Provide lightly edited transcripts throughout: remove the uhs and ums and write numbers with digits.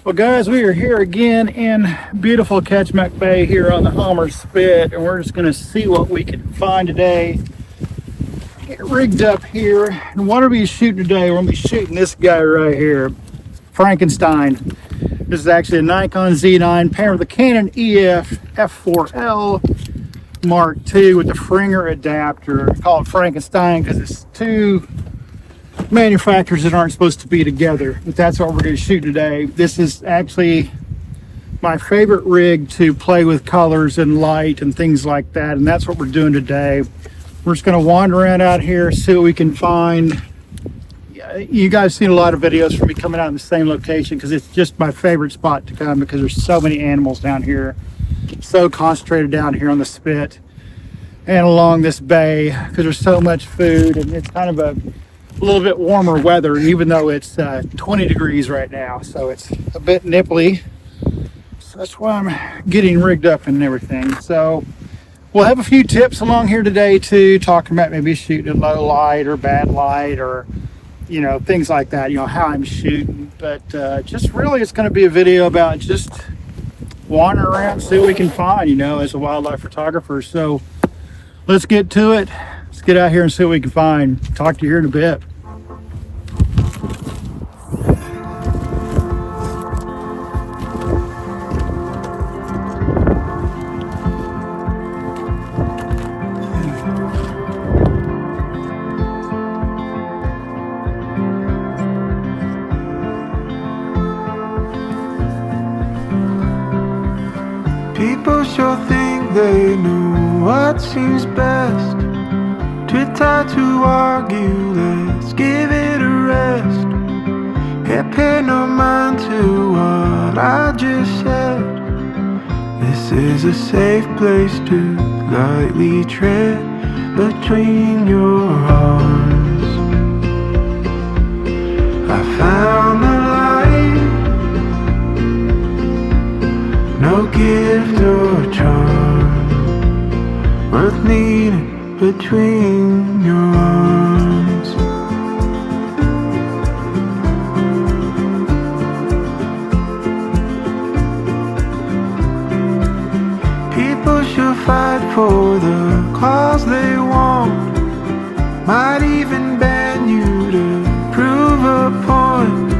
Well guys, we are here again in beautiful Ketchmack Bay here on the Homer Spit, and we're just going to see what we can find today. Get rigged up here, and what are we shooting today? We're going to be shooting this guy right here, Frankenstein. This is actually a Nikon Z9 paired with a Canon EF f4L Mark II with the Fringer adapter. I call it Frankenstein because it's two manufacturers that aren't supposed to be together, but that's what we're going to shoot today. This is actually my favorite rig to play with colors and light and things like that, and that's what we're doing today. We're just going to wander around out here, see what we can find. You guys seen a lot of videos from me coming out in the same location because it's just my favorite spot to come because there's so many animals down here, so concentrated down here on the spit and along this bay because there's so much food, and it's kind of a little bit warmer weather, even though it's 20 degrees right now, so it's a bit nipply. So that's why I'm getting rigged up and everything. So we'll have a few tips along here today too, talking about maybe shooting in low light or bad light, or you know, things like that, you know, how I'm shooting. But just really it's going to be a video about just wandering around, see what we can find, you know, as a wildlife photographer. So let's get to it. Let's get out here and see what we can find. Talk to you here in a bit. People sure think they know what seems best. Too tired to argue, let's give it a rest. Can't pay no mind to what I just said. This is a safe place to lightly tread between your arms. I found the light, no gift or charm worth needing between your arms. People should fight for the cause they want, might even ban you to prove a point.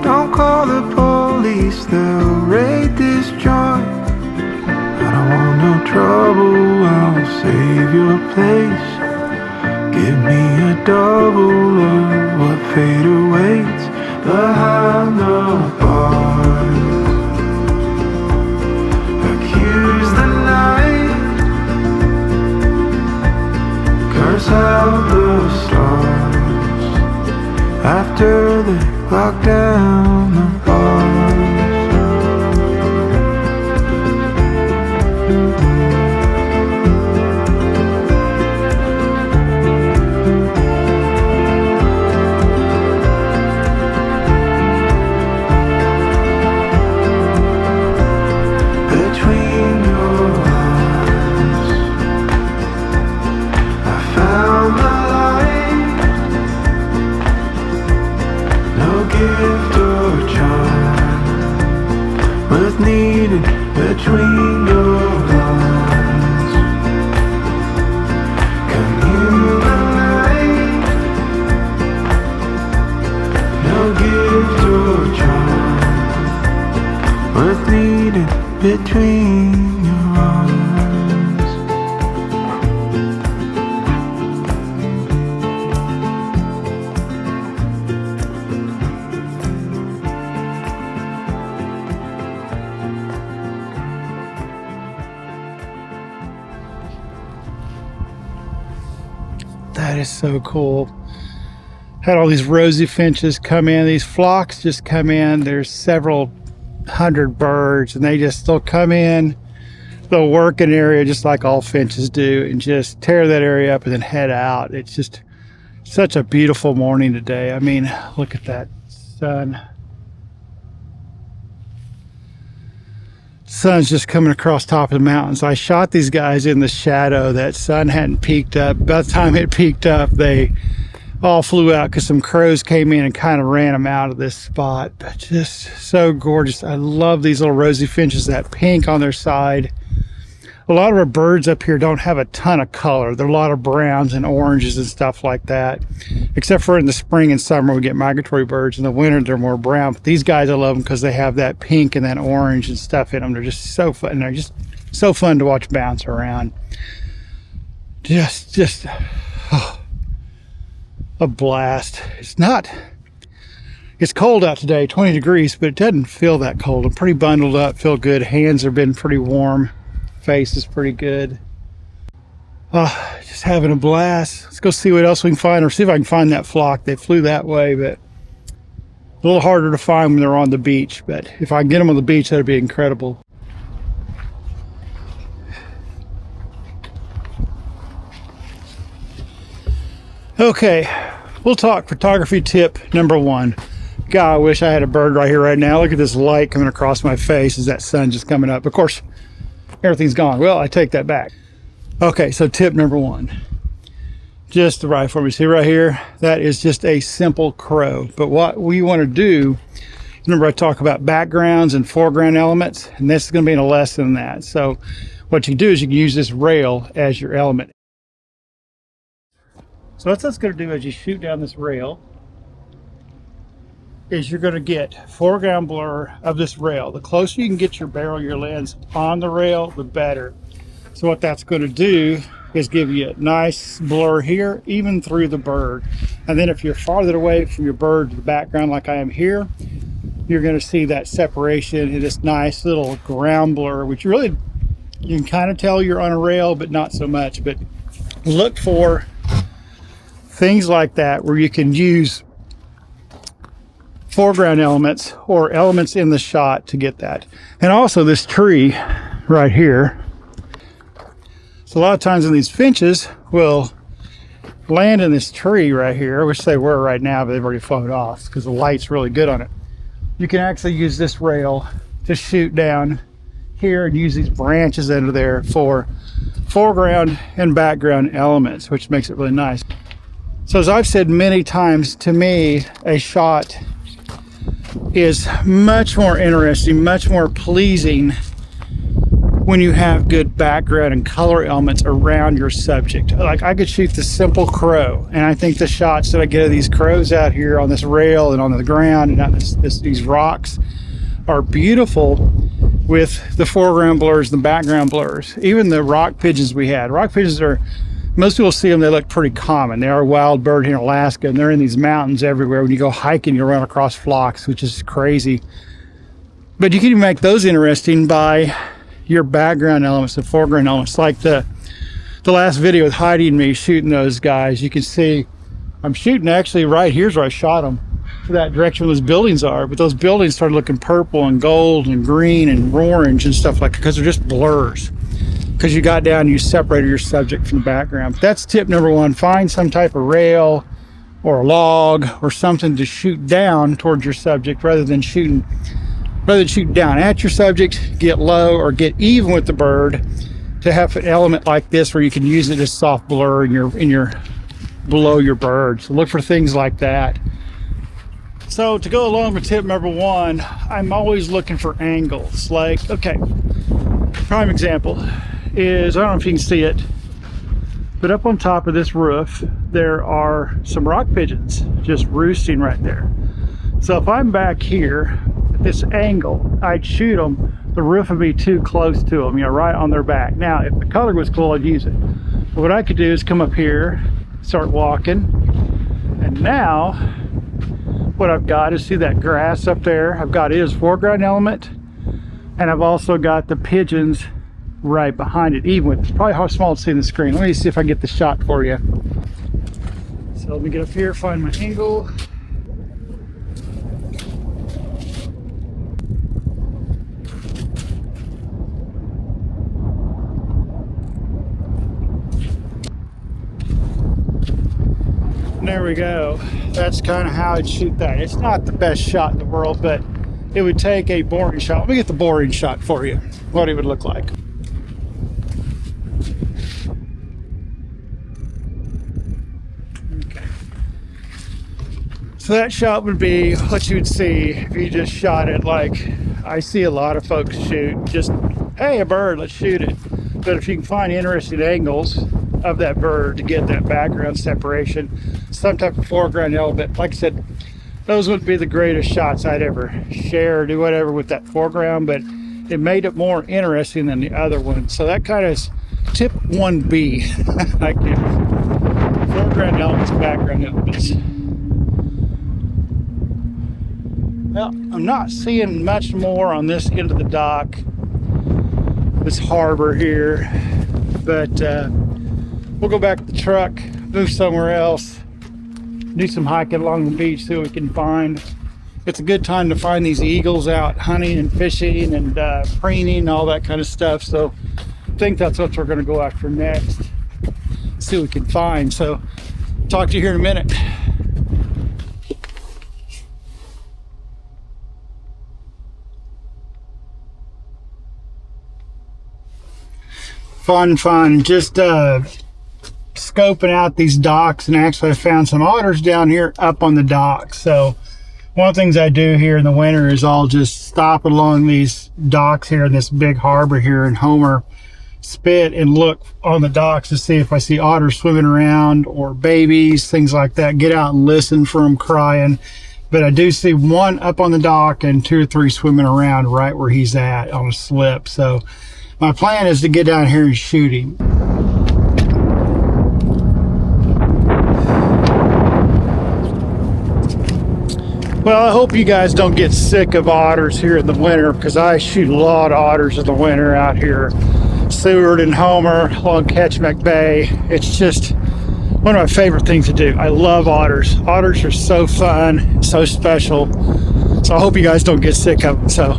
Don't call the police, they'll raid this joint. I don't want no trouble, I'll save your place. Give me a double of what fate awaits behind the bars. Accuse the night, curse out the stars after they lock down the bars. Needed between your lines. Communicate, no gift or charm worth needed between your arms. That is so cool. Had all these rosy finches come in. These flocks just come in. There's several hundred birds, and they'll come in. They'll work an area just like all finches do and just tear that area up and then head out. It's just such a beautiful morning today. I mean, look at that sun. Sun's just coming across top of the mountains. I shot these guys in the shadow. That sun hadn't peaked up. By the time it peaked up, they all flew out because some crows came in and kind of ran them out of this spot. But just so gorgeous. I love these little rosy finches, that pink on their side. A lot of our birds up here don't have a ton of color. There are a lot of browns and oranges and stuff like that. Except for in the spring and summer, we get migratory birds. In the winter, they're more brown. But these guys, I love them because they have that pink and that orange and stuff in them. They're just so fun. And they're just so fun to watch bounce around. Just oh, a blast. It's cold out today, 20 degrees, but it doesn't feel that cold. I'm pretty bundled up, feel good. Hands have been pretty warm. Face is pretty good. Just having a blast. Let's go see what else we can find, or see if I can find that flock. They flew that way, but a little harder to find when they're on the beach. But if I can get them on the beach, that'd be incredible. Okay, we'll talk photography tip number 1. God, I wish I had a bird right here right now. Look at this light coming across my face as that sun just coming up. Of course, everything's gone. Well, I take that back. Okay, so tip number 1. Just the right for me. See right here? That is just a simple crow. But what we want to do, remember I talk about backgrounds and foreground elements, and this is going to be in a lesson in that. So what you do is you can use this rail as your element. So what that's going to do as you shoot down this rail is you're going to get foreground blur of this rail. The closer you can get your barrel, your lens on the rail, the better. So what that's going to do is give you a nice blur here, even through the bird. And then if you're farther away from your bird to the background like I am here, you're going to see that separation in this nice little ground blur, which really, you can kind of tell you're on a rail, but not so much. But look for things like that where you can use foreground elements or elements in the shot to get that. And also this tree right here. So a lot of times when these finches will land in this tree right here, which they were right now, but they've already flown off because the light's really good on it. You can actually use this rail to shoot down here and use these branches under there for foreground and background elements, which makes it really nice. So as I've said many times, to me, a shot is much more interesting, much more pleasing when you have good background and color elements around your subject. Like I could shoot this simple crow, and I think the shots that I get of these crows out here on this rail and on the ground and on these rocks are beautiful with the foreground blurs, the background blurs. Even the rock pigeons we had. Rock pigeons are, most people see them, they look pretty common. They are a wild bird here in Alaska, and they're in these mountains everywhere. When you go hiking, you run across flocks, which is crazy. But you can even make those interesting by your background elements, the foreground elements. Like the last video with Heidi and me shooting those guys, you can see I'm shooting actually right here's where I shot them, that direction where those buildings are. But those buildings started looking purple and gold and green and orange and stuff like that because they're just blurs. Because you got down and you separated your subject from the background. But that's tip number 1. Find some type of rail or a log or something to shoot down towards your subject rather than shooting down at your subject. Get low or get even with the bird to have an element like this where you can use it as soft blur in your below your bird. So look for things like that. So to go along with tip number 1, I'm always looking for angles. Like, okay, prime example is, I don't know if you can see it, but up on top of this roof there are some rock pigeons just roosting right there. So if I'm back here at this angle, I'd shoot them, the roof would be too close to them, you know, right on their back. Now if the color was cool, I'd use it. But what I could do is come up here, start walking, and now what I've got is, see that grass up there, I've got it as foreground element, and I've also got the pigeons right behind it, even with, it's probably how small to see in the screen. Let me see if I can get the shot for you. So let me get up here, find my angle. There we go. That's kind of how I'd shoot that. It's not the best shot in the world, but it would take a boring shot. Let me get the boring shot for you, what it would look like. Okay. So that shot would be what you'd see if you just shot it like I see a lot of folks shoot. Just, hey, a bird, let's shoot it. But if you can find interesting angles of that bird to get that background separation, some type of foreground element, like I said, those would be the greatest shots I'd ever share or do whatever with that foreground, but it made it more interesting than the other one. So that kind of is tip 1B, I guess. Foreground elements, background elements. Well, I'm not seeing much more on this end of the dock, this harbor here, but we'll go back to the truck, move somewhere else, do some hiking along the beach, see what we can find. It's a good time to find these eagles out hunting and fishing and preening, all that kind of stuff. So I think that's what we're going to go after next, see what we can find. So talk to you here in a minute. Fun, just scoping out these docks, and actually I found some otters down here up on the dock. So one of the things I do here in the winter is I'll just stop along these docks here in this big harbor here in Homer Spit and look on the docks to see if I see otters swimming around or babies, things like that. Get out and listen for them crying. But I do see one up on the dock and 2 or 3 swimming around right where he's at on a slip. So my plan is to get down here and shoot him. Well, I hope you guys don't get sick of otters here in the winter, because I shoot a lot of otters in the winter out here. Seward and Homer along Ketchmack Bay. It's just one of my favorite things to do. I love otters. Otters are so fun, so special. So I hope you guys don't get sick of them. So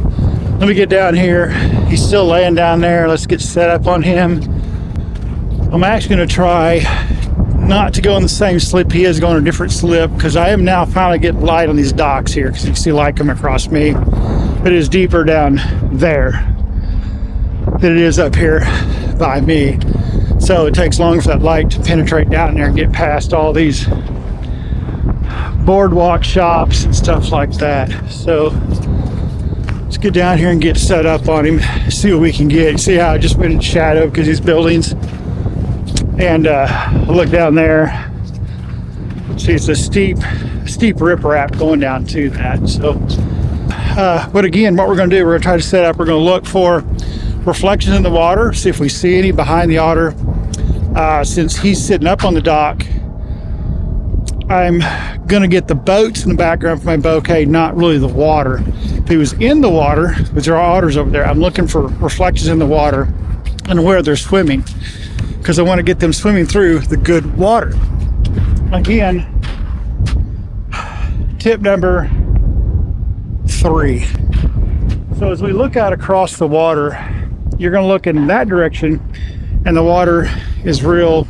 let me get down here. He's still laying down there. Let's get set up on him. I'm actually going to try not to go on the same slip he is, going on a different slip, because I am now finally getting light on these docks here, because you can see light coming across me. But it is deeper down there than it is up here by me. So it takes longer for that light to penetrate down there and get past all these boardwalk shops and stuff like that. So let's get down here and get set up on him, see what we can get. See how I just went in shadow because these buildings. And look down there. See, it's a steep riprap going down to that. So, but again, what we're going to do, we're going to try to set up. We're going to look for reflections in the water, see if we see any behind the otter. Since he's sitting up on the dock, I'm going to get the boats in the background for my bokeh, not really the water. If he was in the water, which there are otters over there, I'm looking for reflections in the water and where they're swimming, because I want to get them swimming through the good water. Again, tip number 3. So as we look out across the water, you're going to look in that direction and the water is real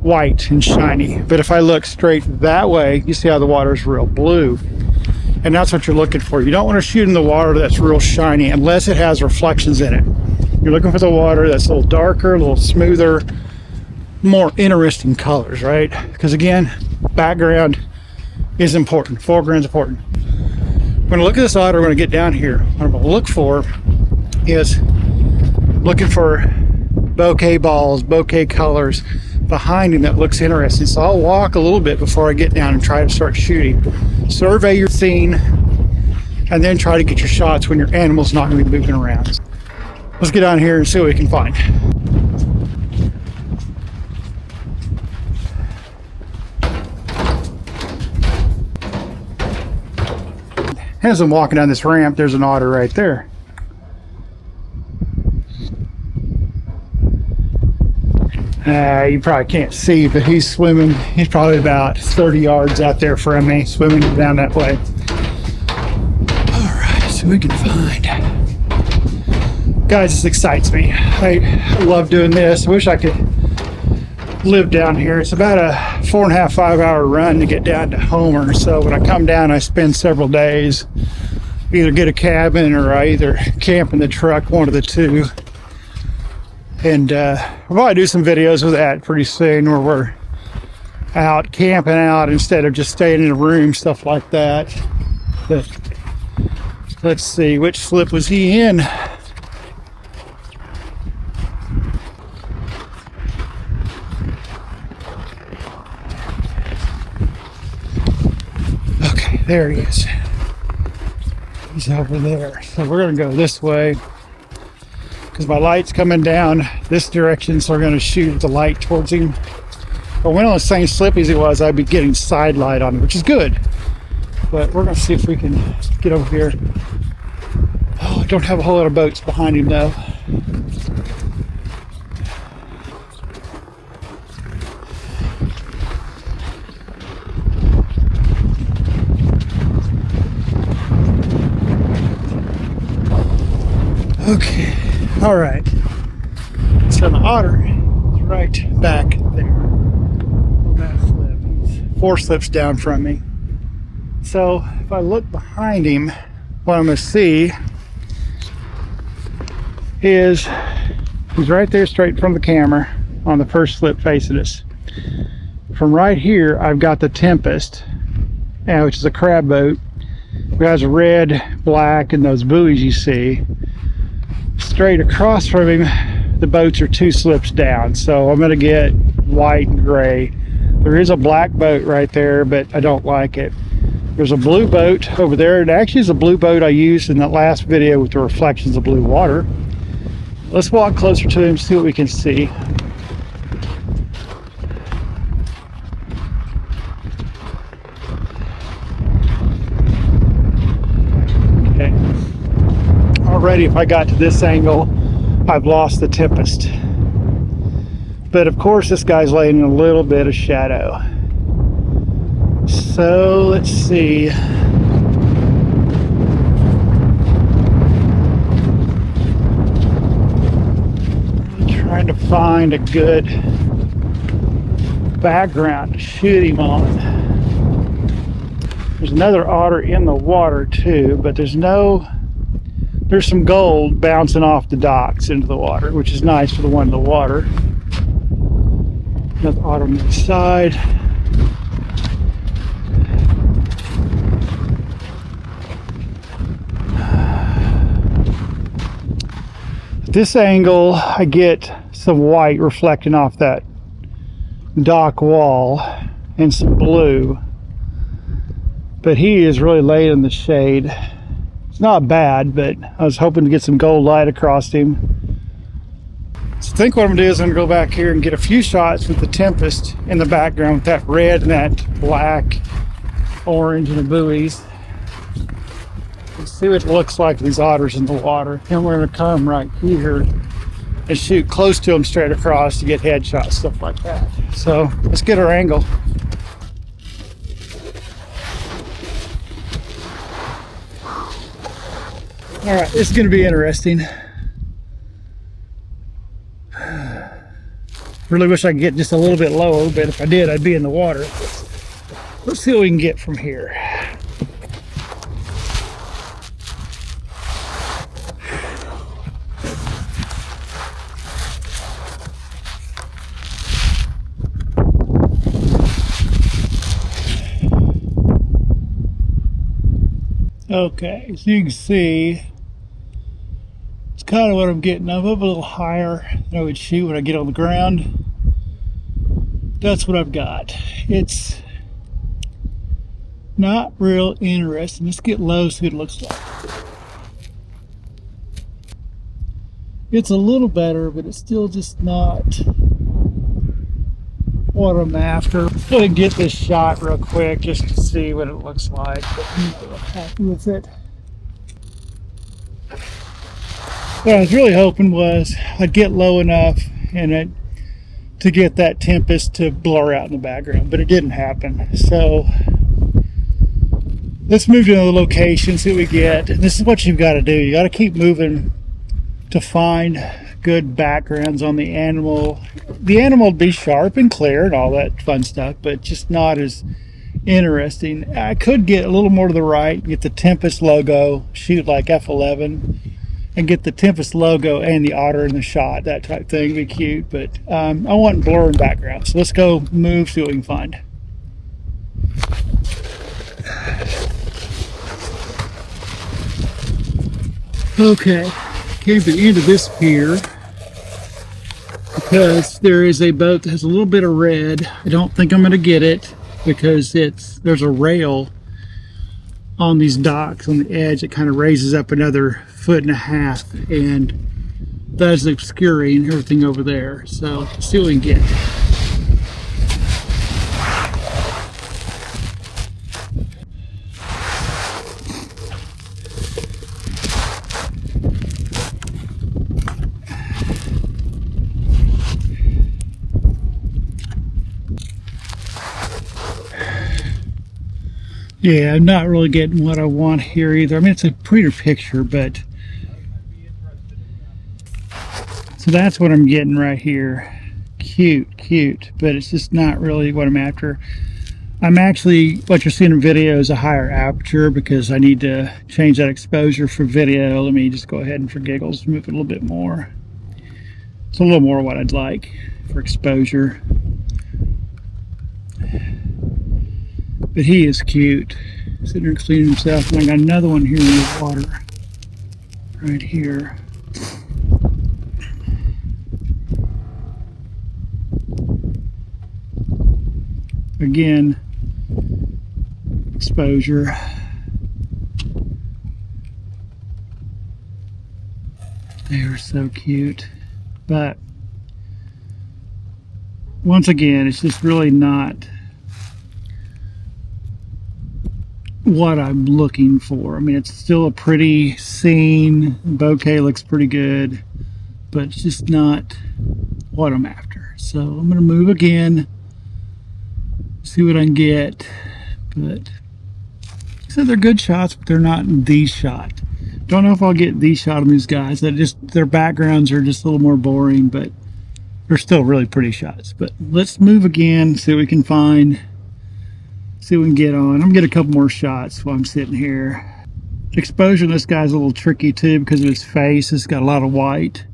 white and shiny. But if I look straight that way, you see how the water is real blue. And that's what you're looking for. You don't want to shoot in the water that's real shiny unless it has reflections in it. You're looking for the water that's a little darker, a little smoother, more interesting colors, right? Because again, background is important, foreground is important. We're going to look at this otter. We're going to get down here. What I'm going to look for is looking for bokeh balls, bokeh colors behind him that looks interesting. So I'll walk a little bit before I get down and try to start shooting. Survey your scene and then try to get your shots when your animal's not going to be moving around. Let's get down here and see what we can find. As I'm walking down this ramp, there's an otter right there. You probably can't see, but he's swimming. He's probably about 30 yards out there from me, swimming down that way. All right, so we can find. Guys, this excites me. I love doing this. I wish I could live down here. It's about a 4.5, 5 hour run to get down to Homer. So when I come down, I spend several days, either get a cabin or I either camp in the truck, one of the two. And we'll probably do some videos with that pretty soon, where we're out camping out instead of just staying in a room, stuff like that. But let's see, which slip was he in? Okay, there he is. He's over there. So we're gonna go this way because my light's coming down this direction, so we're gonna shoot the light towards him. If I went on the same slip as he was, I'd be getting side light on him, which is good. But we're gonna see if we can get over here. Oh, I don't have a whole lot of boats behind him though. Okay, all right. So the otter is right back there on that slip. He's 4 slips down from me. So if I look behind him, what I'm going to see is he's right there straight from the camera on the first slip facing us. From right here, I've got the Tempest, which is a crab boat. It has a red, black, and those buoys you see. Straight across from him, the boats are 2 slips down, so I'm going to get white and gray. There is a black boat right there, but I don't like it. There's a blue boat over there, and actually is a blue boat I used in that last video with the reflections of blue water. Let's walk closer to him, see what we can see. Okay. Already, if I got to this angle, I've lost the Tempest. But of course, this guy's laying in a little bit of shadow. So let's see. I'm trying to find a good background to shoot him on. There's another otter in the water too, but there's some gold bouncing off the docks into the water, which is nice for the one in the water. Another otter on the side. This angle, I get some white reflecting off that dock wall and some blue, but he is really laid in the shade. It's not bad, but I was hoping to get some gold light across him. So I think what I'm gonna do is I'm gonna go back here and get a few shots with the Tempest in the background with that red and that black, orange, and the buoys. Let's see what it looks like with these otters in the water. And we're gonna come right here and shoot close to them straight across to get headshots, stuff like that. So let's get our angle. All right, this is gonna be interesting. Really wish I could get just a little bit lower, but if I did, I'd be in the water. Let's see what we can get from here. Okay, so you can see it's kind of what I'm getting. I'm up a little higher than I would shoot when I get on the ground. That's what I've got. It's not real interesting. Let's get low, see what it looks like. It's a little better, but it's still just not what I'm after. I'm gonna get this shot real quick just to see what it looks like, but I'm not real happy with it. What I was really hoping was I'd get low enough and to get that Tempest to blur out in the background, but it didn't happen. So let's move to another location, see what we get. And this is what you've got to do. You got to keep moving to find good backgrounds on the animal. The animal will be sharp and clear and all that fun stuff, but just not as interesting. I could get a little more to the right, get the Tempest logo, shoot like f11, and get the Tempest logo and the otter in the shot, that type thing, be cute. But I want blur and background. So let's go move, see what we can find. Okay, came to the end of this pier because there is a boat that has a little bit of red. I don't think I'm going to get it because there's a rail on these docks on the edge. It kind of raises up another 1.5 feet, and that is obscuring everything over there. So let's see what we can get. Yeah, I'm not really getting what I want here either. I mean, it's a prettier picture, but so that's what I'm getting right here. Cute, but it's just not really what I'm after. I'm actually, what you're seeing in video is a higher aperture because I need to change that exposure for video. Let me just go ahead and, for giggles, move it a little bit more. It's a little more what I'd like for exposure. But he is cute, sitting there cleaning himself. And I got another one here in the water, right here. Again, exposure. They are so cute. But once again, it's just really not what I'm looking for. I mean, it's still a pretty scene. The bouquet looks pretty good, but it's just not what I'm after. So I'm going to move again, see what I can get. But so they're good shots, but they're not the shot. Don't know if I'll get the shot on these guys. Their backgrounds are just a little more boring, but they're still really pretty shots. But let's move again, see what we can find. See what we can get on. I'm gonna get a couple more shots while I'm sitting here. Exposure on this guy's a little tricky too because of his face. It's got a lot of white.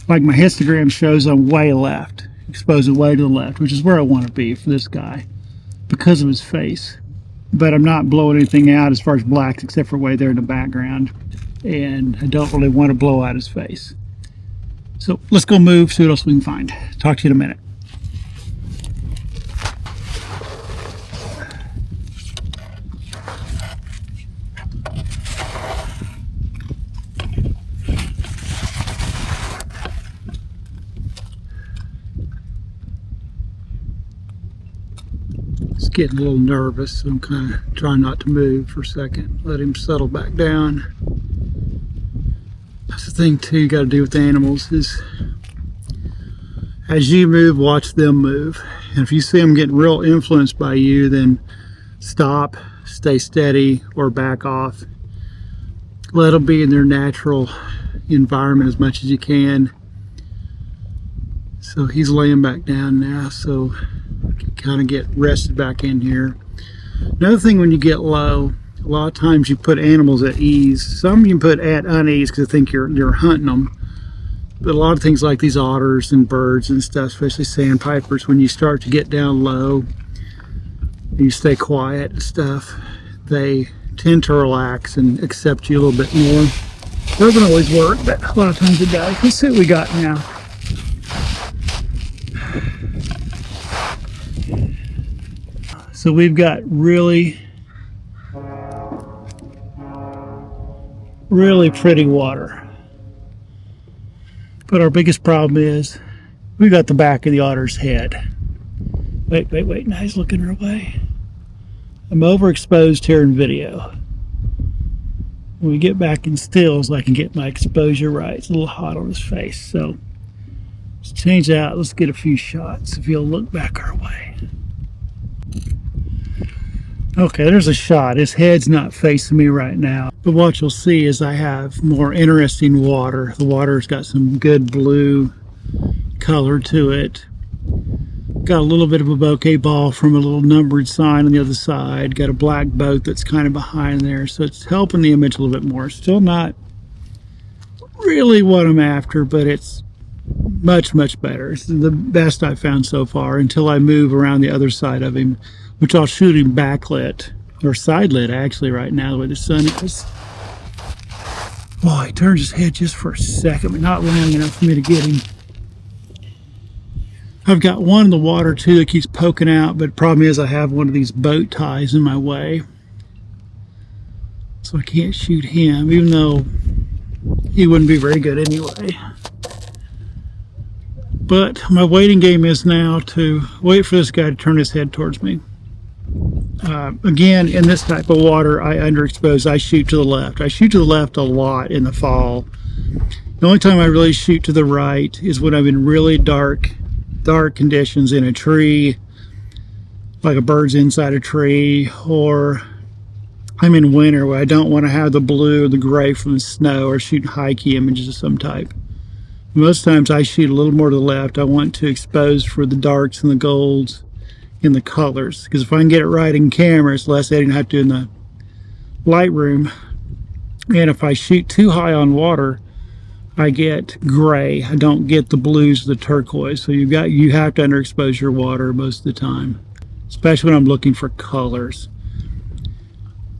Like my histogram shows, I'm way left, exposed way to the left, which is where I want to be for this guy because of his face. But I'm not blowing anything out as far as blacks except for way there in the background. And I don't really want to blow out his face. So let's go move, see what else we can find. Talk to you in a minute. Getting a little nervous, so I'm kind of trying not to move for a second. Let him settle back down. That's the thing too you got to do with the animals is as you move, watch them move. And if you see them getting real influenced by you, then stop, stay steady, or back off. Let them be in their natural environment as much as you can. So he's laying back down now, so kind of get rested back in here. Another thing, when you get low, a lot of times you put animals at ease. Some you can put at unease because I think you're hunting them. But a lot of things like these otters and birds and stuff, especially sandpipers, when you start to get down low and you stay quiet and stuff, they tend to relax and accept you a little bit more. Doesn't always work, but a lot of times it does. Let's see what we got now. So we've got really pretty water. But our biggest problem is we got the back of the otter's head. Wait, now he's looking our way. I'm overexposed here in video. When we get back in stills, I can get my exposure right. It's a little hot on his face. So let's change that. Let's get a few shots if you'll look back our way. Okay, there's a shot. His head's not facing me right now. But what you'll see is I have more interesting water. The water's got some good blue color to it. Got a little bit of a bouquet ball from a little numbered sign on the other side. Got a black boat that's kind of behind there. So it's helping the image a little bit more. Still not really what I'm after, but it's much better. It's the best I've found so far until I move around the other side of him which I'll shoot him backlit, or side lit actually right now the way the sun is. Oh, he turns his head just for a second, but not long enough for me to get him. I've got one in the water too that keeps poking out, but the problem is I have one of these boat ties in my way. So I can't shoot him, even though he wouldn't be very good anyway. But my waiting game is now to wait for this guy to turn his head towards me. Again, in this type of water, I underexpose. I shoot to the left. I shoot to the left a lot in the fall. The only time I really shoot to the right is when I'm in really dark conditions in a tree, like a bird's inside a tree, or I'm in winter where I don't want to have the blue or the gray from the snow, or shooting high key images of some type. Most times I shoot a little more to the left. I want to expose for the darks and the golds in the colors, because if I can get it right in camera, it's less editing I have to do in the Lightroom. And if I shoot too high on water, I get gray. I don't get the blues or the turquoise. So you have to underexpose your water most of the time, especially when I'm looking for colors.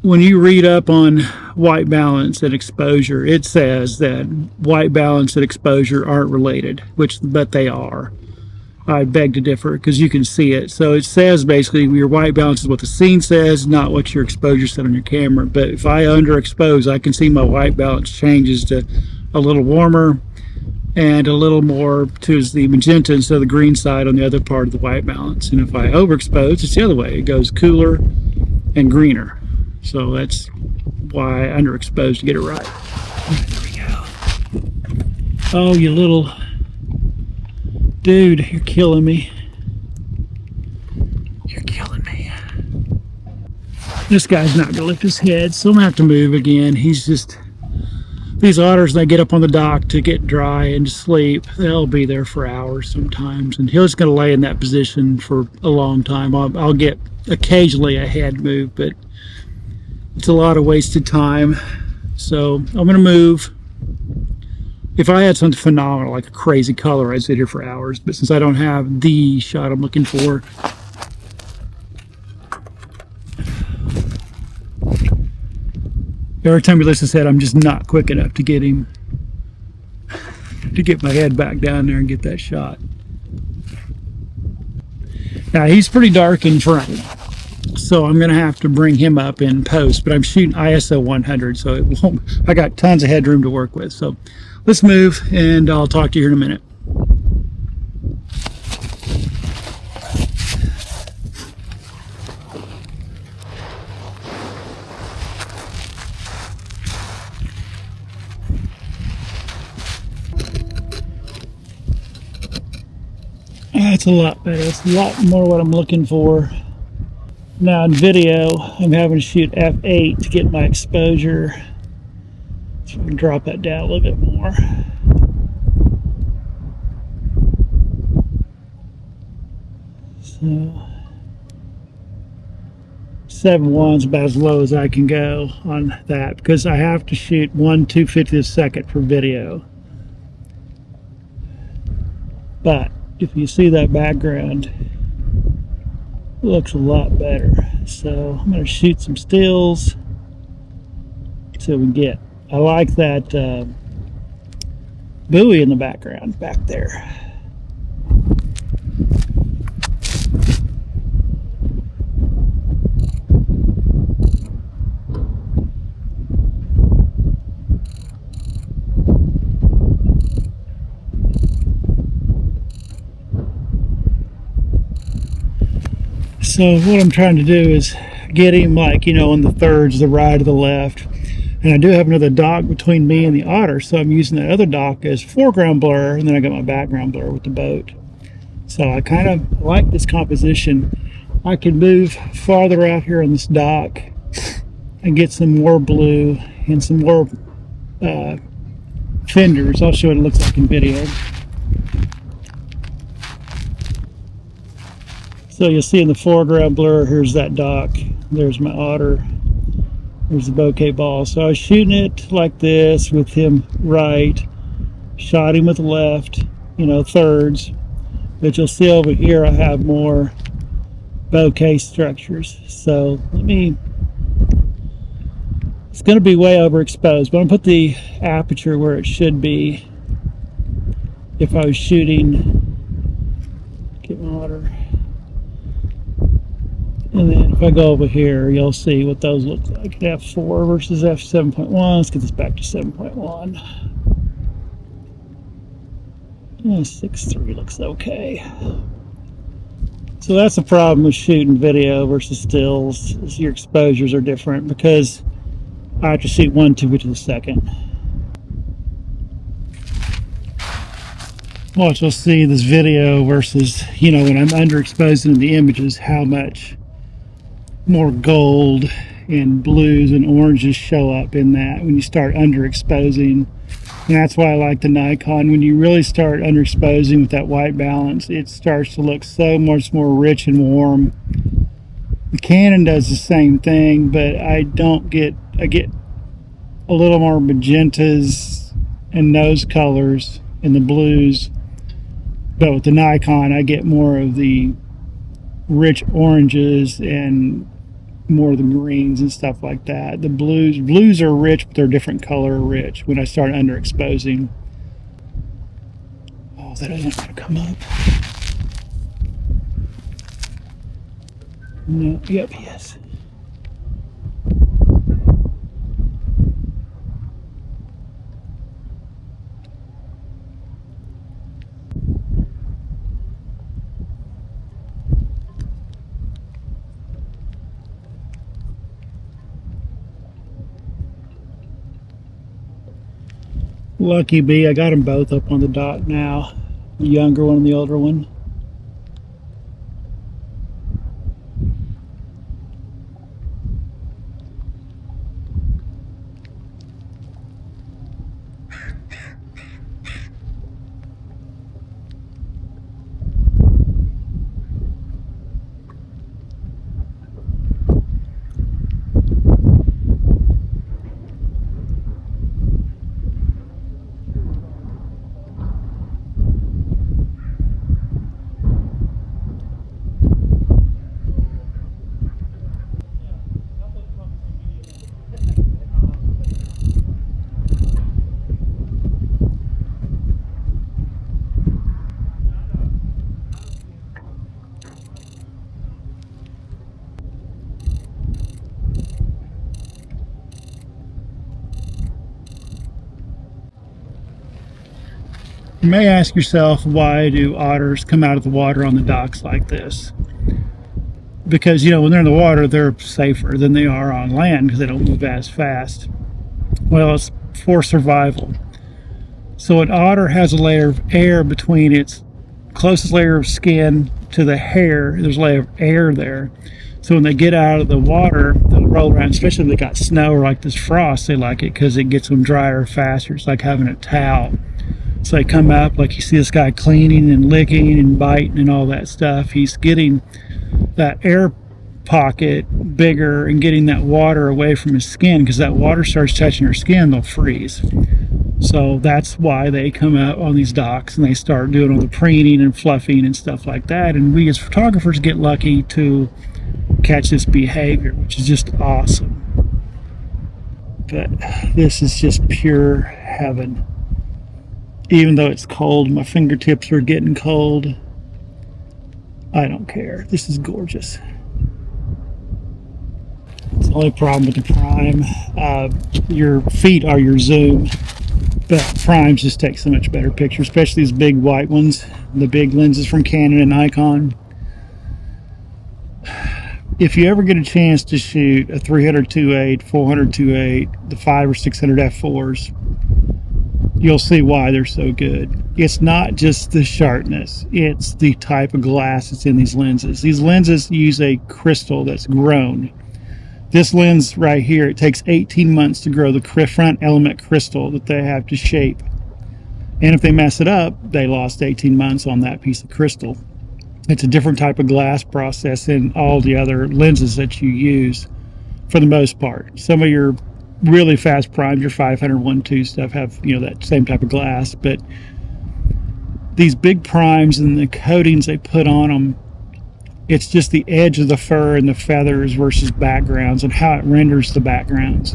When you read up on white balance and exposure, it says that white balance and exposure aren't related, but they are. I beg to differ, because you can see it. So it says basically your white balance is what the scene says, not what your exposure said on your camera. But if I underexpose, I can see my white balance changes to a little warmer and a little more to the magenta instead of the green side on the other part of the white balance. And if I overexpose, it's the other way. It goes cooler and greener. So that's why I underexpose to get it right. There we go. Oh, you little dude, you're killing me. You're killing me. This guy's not gonna lift his head, so I'm gonna have to move again. He's just, these otters, they get up on the dock to get dry and to sleep. They'll be there for hours sometimes, and he's gonna lay in that position for a long time. I'll get occasionally a head move, but it's a lot of wasted time. So I'm gonna move. If I had something phenomenal, like a crazy color, I'd sit here for hours. But since I don't have the shot I'm looking for, every time he lifts his head, I'm just not quick enough to get him, to get my head back down there and get that shot. Now, he's pretty dark in front, so I'm going to have to bring him up in post, but I'm shooting ISO 100, so it won't, I got tons of headroom to work with. So let's move, and I'll talk to you here in a minute. That's a lot better. It's a lot more what I'm looking for. Now in video, I'm having to shoot f8 to get my exposure. So I can drop that down a little bit more. So 7.1 is about as low as I can go on that, because I have to shoot 1/250th second for video. But if you see that background, it looks a lot better. So I'm going to shoot some stills so we get. I like that buoy in the background back there. So what I'm trying to do is get him, like, you know, on the thirds, the right or the left. And I do have another dock between me and the otter, so I'm using that other dock as foreground blur, and then I got my background blur with the boat. So I kind of like this composition. I can move farther out here on this dock and get some more blue and some more fenders. I'll show you what it looks like in video. So you'll see in the foreground blur, here's that dock, there's my otter, there's the bokeh ball. So I was shooting it like this with him right, shot him with the left, you know, thirds. But you'll see over here I have more bokeh structures. So it's going to be way overexposed, but I'm going to put the aperture where it should be if I was shooting. Get my otter. And then if I go over here, you'll see what those look like at f4 versus f7.1. Let's get this back to 7.1. And 6.3 looks okay. So that's the problem with shooting video versus stills, is your exposures are different because I have to shoot 1/2 to the second. Watch, you'll see this video versus, you know, when I'm underexposing in the images, how much more gold and blues and oranges show up in that when you start underexposing. And that's why I like the Nikon. When you really start underexposing with that white balance, it starts to look so much more rich and warm. The Canon does the same thing, but I get a little more magentas and nose colors and the blues. But with the Nikon, I get more of the rich oranges and more of the greens and stuff like that. The blues are rich, but they're different color rich when I start underexposing. Oh, that isn't going to come up. No, yep, yes. Lucky bee, I got them both up on the dock now. The younger one and the older one. You may ask yourself, why do otters come out of the water on the docks like this? Because, you know, when they're in the water, they're safer than they are on land because they don't move as fast. Well, it's for survival. So an otter has a layer of air between its closest layer of skin to the hair. There's a layer of air there. So when they get out of the water, they'll roll around, especially if they got snow or like this frost, they like it because it gets them drier faster. It's like having a towel. So they come up, like you see this guy cleaning and licking and biting and all that stuff. He's getting that air pocket bigger and getting that water away from his skin, because that water starts touching your skin, they'll freeze. So that's why they come out on these docks and they start doing all the preening and fluffing and stuff like that. And we as photographers get lucky to catch this behavior, which is just awesome. But this is just pure heaven. Even though it's cold, my fingertips are getting cold. I don't care. This is gorgeous. It's the only problem with the prime. Your feet are your zoom, but primes just take so much better pictures, especially these big white ones, the big lenses from Canon and Nikon. If you ever get a chance to shoot a 300-2.8, 400-2.8, the 500 or 600 f4s, you'll see why they're so good. It's not just the sharpness, it's the type of glass that's in these lenses. These lenses use a crystal that's grown. This lens right here, it takes 18 months to grow the front element crystal that they have to shape. And if they mess it up, they lost 18 months on that piece of crystal. It's a different type of glass process than all the other lenses that you use for the most part. Some of your really fast primes, your 500 1.2 stuff, have, you know, that same type of glass, but these big primes and the coatings they put on them It's just the edge of the fur and the feathers versus backgrounds and how it renders the backgrounds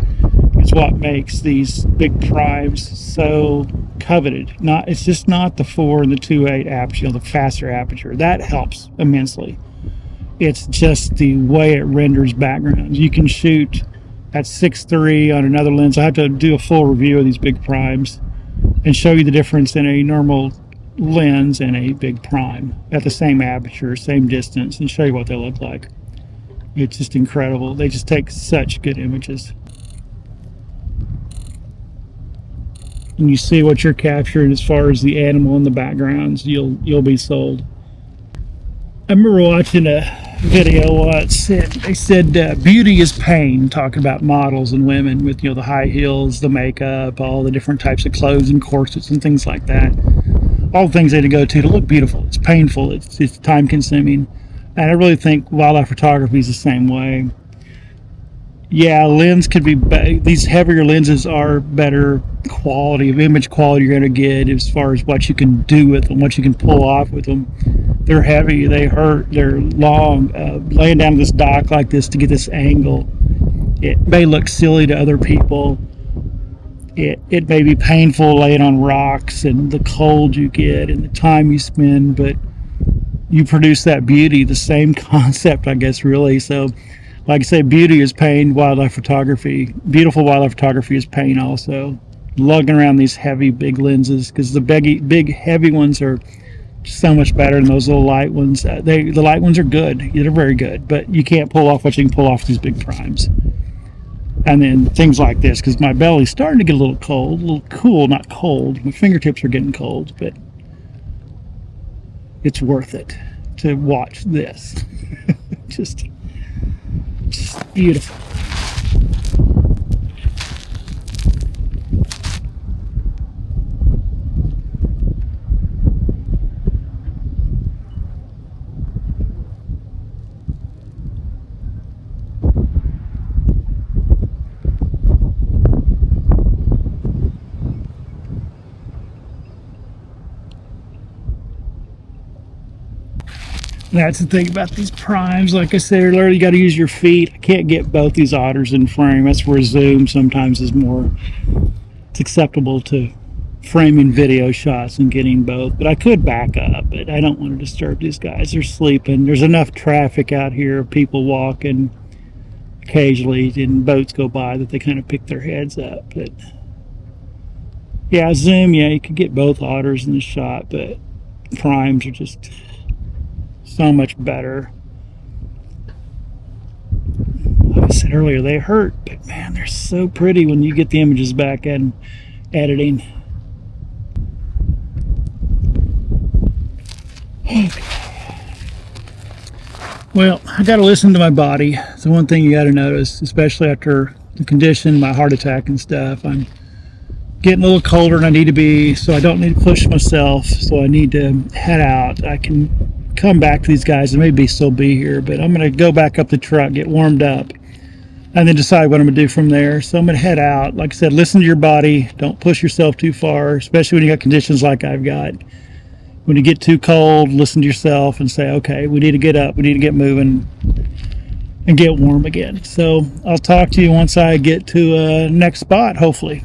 is what makes these big primes so coveted. It's just not the 4 and the 2.8 aperture, the faster aperture. That helps immensely. It's just the way it renders backgrounds. You can shoot at 6.3 on another lens. I have to do a full review of these big primes and show you the difference in a normal lens and a big prime at the same aperture, same distance, and show you what they look like. It's just incredible. They just take such good images. And you see what you're capturing as far as the animal in the backgrounds, you'll be sold. I remember watching a video once, and they said beauty is pain, talking about models and women with, the high heels, the makeup, all the different types of clothes and corsets and things like that. All the things they had to go to look beautiful. It's painful, it's time consuming. And I really think wildlife photography is the same way. Yeah, lens could be these heavier lenses are better quality of image quality you're going to get as far as what you can do with them, what you can pull off with them. They're heavy, they hurt, they're long. Laying down this dock like this to get this angle, it may look silly to other people. It may be painful laying on rocks and the cold you get and the time you spend, but you produce that beauty, the same concept, I guess, really. So like I say, beauty is pain, wildlife photography. Beautiful wildlife photography is pain also. Lugging around these heavy, big lenses, because the big, heavy ones are so much better than those little light ones. The light ones are good. They're very good, but you can't pull off what you can pull off these big primes. And then things like this, because my belly's starting to get a little cold, a little cool, not cold. My fingertips are getting cold, but it's worth it to watch this. just beautiful. That's the thing about these primes. Like I said earlier, you got to use your feet. I can't get both these otters in frame. That's where zoom sometimes is more. It's acceptable to framing video shots and getting both. But I could back up, but I don't want to disturb these guys. They're sleeping. There's enough traffic out here, people walking occasionally, and boats go by that they kind of pick their heads up. But yeah, zoom, yeah, you could get both otters in the shot, but primes are just so much better. Like I said earlier, they hurt, but man, they're so pretty when you get the images back and editing. Okay. Well, I got to listen to my body. It's the one thing you got to notice, especially after the condition, my heart attack and stuff. I'm getting a little colder than I need to be, so I don't need to push myself, so I need to head out. I can come back to these guys and maybe still be here, but I'm going to go back up the truck, get warmed up, and then decide what I'm going to do from there. So I'm going to head out. Like I said, listen to your body. Don't push yourself too far, especially when you got conditions like I've got. When you get too cold, listen to yourself and say, okay, we need to get up, we need to get moving and get warm again. So I'll talk to you once I get to next spot, hopefully.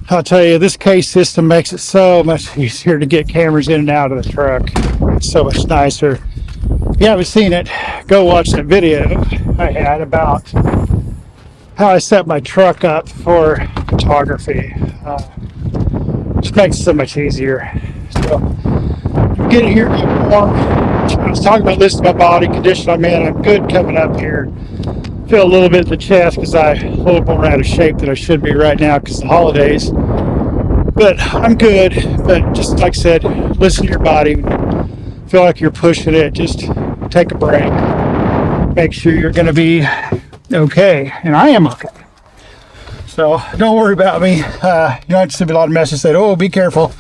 I'll tell you, this case system makes it so much easier to get cameras in and out of the truck. It's so much nicer. If you haven't seen it, go watch that video I had about how I set my truck up for photography. Just makes it so much easier. So, getting here, warm. I was talking about listening to my body, condition I'm in. I'm good coming up here. Feel a little bit in the chest because I'm a little more out of shape than I should be right now because of the holidays. But I'm good. But just like I said, listen to your body. Feel like you're pushing it. Just take a break. make sure you're going to be okay. And I am okay. So don't worry about me. You know, I just have a lot of messages saying, oh, be careful.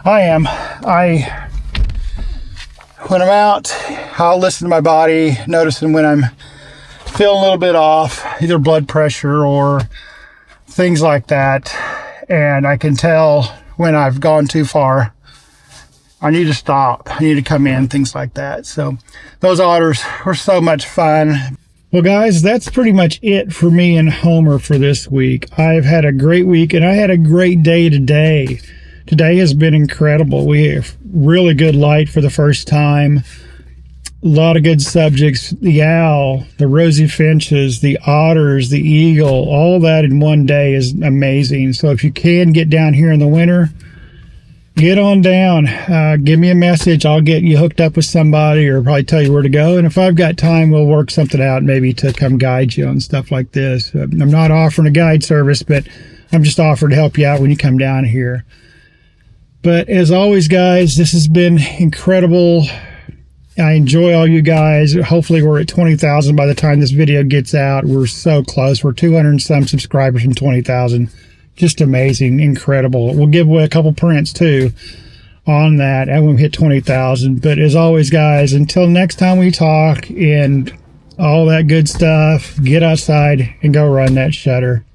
I am. When I'm out, I'll listen to my body, noticing when I'm feeling a little bit off, either blood pressure or things like that. And I can tell when I've gone too far. I need to stop. I need to come in, things like that. So those otters were so much fun. Well, guys, that's pretty much it for me and Homer for this week. I've had a great week, and I had a great day today. Today has been incredible. We have really good light for the first time. A lot of good subjects. The owl, the Rosy finches, the otters, the eagle, all that in one day is amazing. So if you can get down here in the winter, get on down. Give me a message. I'll get you hooked up with somebody or probably tell you where to go. And if I've got time, we'll work something out maybe to come guide you on stuff like this. I'm not offering a guide service, but I'm just offering to help you out when you come down here. But as always, guys, this has been incredible. I enjoy all you guys. Hopefully we're at 20,000 by the time this video gets out. We're so close. We're 200 and some subscribers from 20,000. Just amazing, incredible. We'll give away a couple prints too on that and we'll hit 20,000. But as always, guys, until next time we talk and all that good stuff, get outside and go run that shutter.